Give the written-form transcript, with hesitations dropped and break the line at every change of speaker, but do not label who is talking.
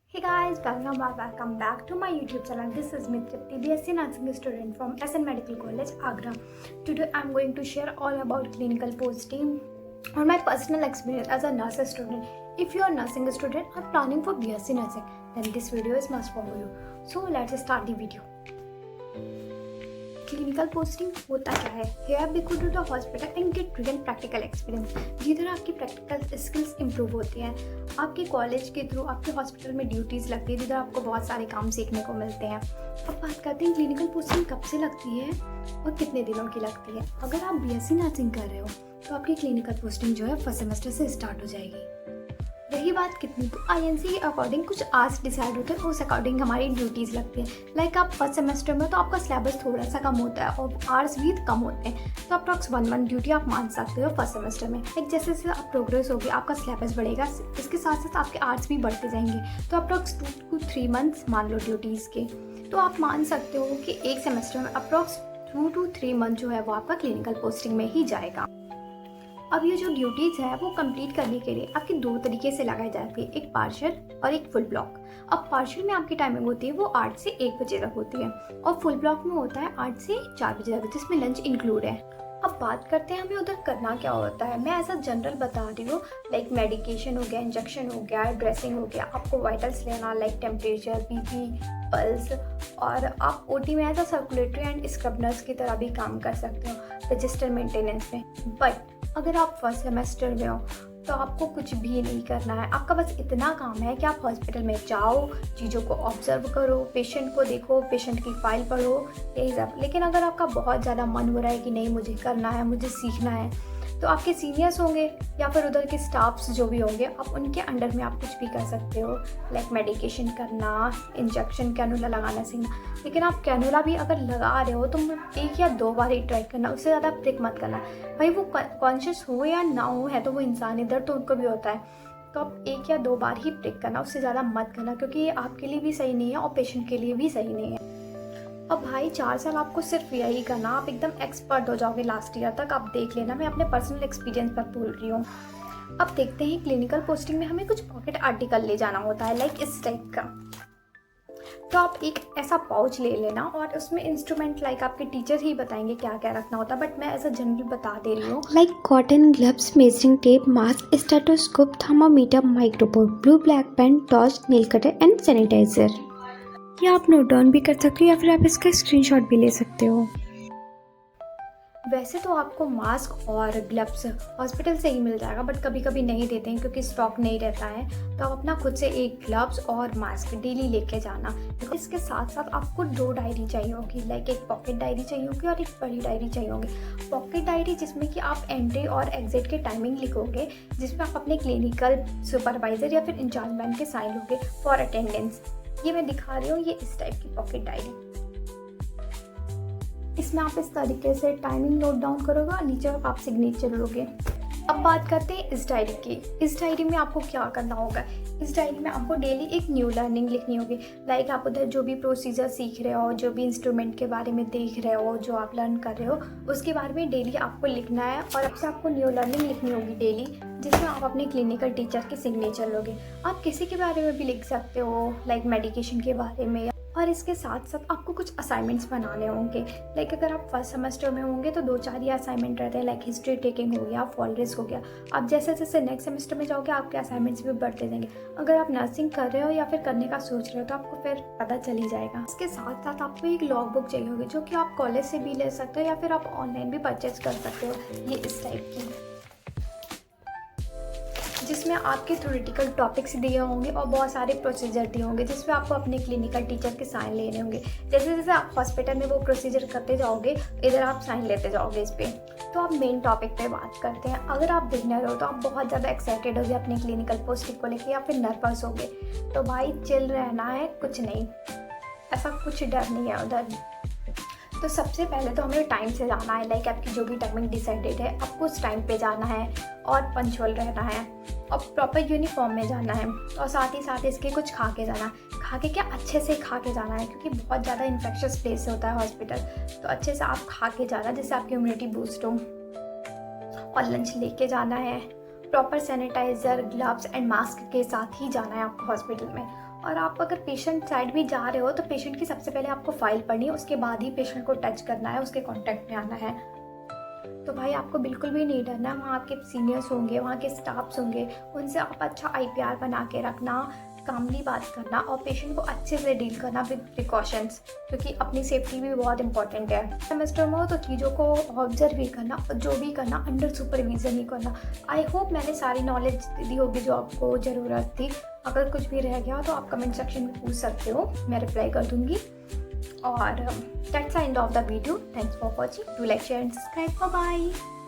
Hey guys, welcome back to my YouTube channel. This is Mitripti, BSc Nursing student from SN Medical College, Agra. Today I'm going to share all about clinical posting or my personal experience as a nursing student. If you are a nursing student or planning for BSc Nursing, then this video is must for you. So let's start the video. Clinical posting होता क्या है? Here we go to the hospital and get real practical experience, जिधर आपकी practical skills improve होती हैं। आपके college के through आपके हॉस्पिटल में ड्यूटीज़ लगती है, जिधर आपको बहुत सारे काम सीखने को मिलते हैं। अब बात करते हैं क्लिनिकल पोस्टिंग कब से लगती है और कितने दिनों की लगती है। अगर आप बीएससी नर्सिंग कर रहे हो तो आपकी क्लिनिकल पोस्टिंग जो है फर्स्ट सेमेस्टर से स्टार्ट हो जाएगी। रही बात कितनी, तो आईएनसी के अकॉर्डिंग कुछ आवर्स डिसाइड होते हैं, उस अकॉर्डिंग हमारी ड्यूटीज़ लगती हैं। लाइक आप फर्स्ट सेमेस्टर में तो आपका सिलेबस थोड़ा सा कम होता है और आवर्स भी कम होते हैं, तो अप्रॉक्स 1 ड्यूटी आप मान सकते हो फर्स्ट सेमेस्टर में। लाइक जैसे जैसे आप प्रोग्रेस होगी आपका सिलेबस बढ़ेगा, इसके साथ साथ आपके आवर्स भी बढ़ते जाएंगे, तो अप्रॉक्स 2 to 3 मंथ्स मान लो ड्यूटीज़ के। तो आप मान सकते हो कि एक सेमेस्टर में अप्रॉक्स 2 to 3 मंथ जो है वो आपका क्लिनिकल पोस्टिंग में ही जाएगा। अब ये जो ड्यूटीज़ है वो कंप्लीट करने के लिए आपकी 2 तरीके से लगाई जाती है, एक पार्शियल और एक फुल ब्लॉक। अब पार्शियल में आपकी टाइमिंग होती है वो 8 से 1 बजे तक होती है और फुल ब्लॉक में होता है 8 से 4 बजे तक, जिसमें लंच इंक्लूड है। अब बात करते हैं हमें उधर करना क्या होता है। मैं ऐसा जनरल बता रही हूँ, लाइक मेडिकेशन हो गया, इंजेक्शन हो गया, ड्रेसिंग हो गया, आपको वाइटल्स लेना लाइक टेम्परेचर, बीपी, पल्स, और आप ओटी में as a circulatory and scrub nurse की तरह भी काम कर सकते हो रजिस्टर मेंटेनेंस में। बट अगर आप फर्स्ट सेमेस्टर में हो तो आपको कुछ भी नहीं करना है। आपका बस इतना काम है कि आप हॉस्पिटल में जाओ, चीज़ों को ऑब्जर्व करो, पेशेंट को देखो, पेशेंट की फाइल पढ़ो, यही सब। लेकिन अगर आपका बहुत ज़्यादा मन हो रहा है कि नहीं मुझे करना है, मुझे सीखना है, तो आपके सीनियर्स होंगे या फिर उधर के स्टाफ्स जो भी होंगे, आप उनके अंडर में आप कुछ भी कर सकते हो, लाइक मेडिकेशन करना, इंजेक्शन, कैनुला लगाना सीखना। लेकिन आप कैनुला भी अगर लगा रहे हो तो 1 या 2 बार ही ट्राई करना, उससे ज़्यादा प्रिक मत करना। भाई वो कॉन्शियस हो या ना हो, है तो वो इंसान, इधर तो उनको भी होता है, तो आप 1 या 2 बार ही प्रिक करना, उससे ज़्यादा मत करना, क्योंकि ये आपके लिए भी सही नहीं है और पेशेंट के लिए भी सही नहीं है। अब भाई 4 साल आपको सिर्फ यही करना, आप एकदम एक्सपर्ट हो जाओगे लास्ट ईयर तक। आप देख लेना, मैं अपने पर्सनल एक्सपीरियंस पर बोल रही हूँ। अब देखते हैं क्लिनिकल पोस्टिंग में हमें कुछ पॉकेट आर्टिकल ले जाना होता है, लाइक इस टाइप का। तो आप एक ऐसा पाउच ले लेना और उसमें इंस्ट्रूमेंट लाइक आपके टीचर ही बताएंगे क्या क्या रखना होता है, बट मैं ऐसा जनरल बता दे रही हूँ,
like cotton gloves, measuring tape, mask, stethoscope, thermometer, microphone, blue black pen, torch, nail cutter and sanitiser. या आप नोट डाउन भी कर सकते हो या फिर आप इसका स्क्रीनशॉट भी ले सकते हो।
वैसे तो आपको मास्क और ग्लव्स हॉस्पिटल से ही मिल जाएगा, बट कभी कभी नहीं देते हैं क्योंकि स्टॉक नहीं रहता है, तो आप अपना खुद से एक ग्लव्स और मास्क डेली लेके जाना। इसके साथ साथ आपको 2 डायरी चाहिए होगी, लाइक एक पॉकेट डायरी चाहिए होगी और एक बड़ी डायरी चाहिए होगी। पॉकेट डायरी जिसमें कि आप एंट्री और एग्जिट के टाइमिंग लिखोगे, जिसमें आप अपने क्लिनिकल सुपरवाइजर या फिर इंचार्ज मैन के साइन लोगे फॉर अटेंडेंस। ये मैं दिखा रही हूँ, ये इस टाइप की पॉकेट डायरी। इसमें आप इस तरीके से टाइमिंग नोट डाउन करोगे और नीचे आप सिग्नेचर लोगे। अब बात करते हैं इस डायरी की। इस डायरी में आपको क्या करना होगा, इस डायरी में आपको डेली एक न्यू लर्निंग लिखनी होगी, लाइक आप उधर जो भी प्रोसीजर सीख रहे हो, जो भी इंस्ट्रूमेंट के बारे में देख रहे हो, जो आप लर्न कर रहे हो, उसके बारे में डेली आपको लिखना है। और अब से आपको न्यू लर्निंग लिखनी होगी डेली, जिसमें आप अपने क्लिनिकल टीचर के सिग्नेचर लोगे। आप किसी के बारे में भी लिख सकते हो, लाइक मेडिकेशन के बारे में। और इसके साथ साथ आपको कुछ असाइनमेंट्स बनाने होंगे, लाइक अगर आप फर्स्ट सेमेस्टर में होंगे तो 2-4 ही असाइनमेंट रहते हैं, लाइक हिस्ट्री टेकिंग हो गया, फॉल रिस्क हो गया। आप जैसे जैसे नेक्स्ट सेमेस्टर में जाओगे आपके असाइनमेंट्स भी बढ़ते जाएंगे। अगर आप नर्सिंग कर रहे हो या फिर करने का सोच रहे हो तो आपको फिर पता चल ही जाएगा। इसके साथ साथ आपको एक लॉग बुक चाहिए होगी, जो कि आप कॉलेज से भी ले सकते हो या फिर आप ऑनलाइन भी परचेज कर सकते हो, ये इस टाइप की, जिसमें आपके थ्योरेटिकल टॉपिक्स दिए होंगे और बहुत सारे प्रोसीजर दिए होंगे, जिसमें आपको अपने क्लिनिकल टीचर के साइन लेने होंगे। जैसे जैसे आप हॉस्पिटल में वो प्रोसीजर करते जाओगे, इधर आप साइन लेते जाओगे इस पर। तो आप मेन टॉपिक पे बात करते हैं। अगर आप बिगनर हो तो आप बहुत ज़्यादा एक्साइटेड होगे अपने क्लिनिकल पोस्टिंग को लेकर या फिर नर्वस होगे, तो भाई चिल रहना है, कुछ नहीं, ऐसा कुछ डर नहीं है उधर। तो सबसे पहले तो हमें टाइम से जाना है, लाइक आपकी जो भी टाइमिंग डिसाइडेड है आपको उस टाइम पे जाना है और पंचुअल रहना है और प्रॉपर यूनिफॉर्म में जाना है, और साथ ही साथ इसके कुछ खा के जाना है। खा के क्या, अच्छे से खा के जाना है, क्योंकि बहुत ज़्यादा इन्फेक्शस प्लेस होता है हॉस्पिटल, तो अच्छे से आप खा के जाना जिससे आपकी इम्यूनिटी बूस्ट हो। और लंच लेके जाना है proper sanitiser, gloves and mask के साथ ही जाना है आपको हॉस्पिटल में। और आप अगर पेशेंट साइड भी जा रहे हो तो पेशेंट की सबसे पहले आपको फाइल पढ़नी है, उसके बाद ही पेशेंट को टच करना है, उसके कांटेक्ट में आना है। तो भाई आपको बिल्कुल भी नहीं डरना, वहाँ आपके सीनियर्स होंगे, वहाँ के स्टाफ्स होंगे, उनसे आप अच्छा IPR बना के रखना, कामली बात करना और पेशेंट को अच्छे से डील करना विद प्रिकॉशंस, क्योंकि अपनी सेफ्टी भी बहुत इंपॉर्टेंट है। सेमेस्टर में हो तो चीज़ों को ऑब्जर्व भी करना और जो भी करना अंडर सुपरविजन ही करना। आई होप मैंने सारी नॉलेज दी होगी जो आपको ज़रूरत थी। अगर कुछ भी रह गया तो आप कमेंट सेक्शन में पूछ सकते हो, मैं रिप्लाई कर दूँगी। और that's the end of the video. Thanks for watching. Do like, share and subscribe. Bye bye.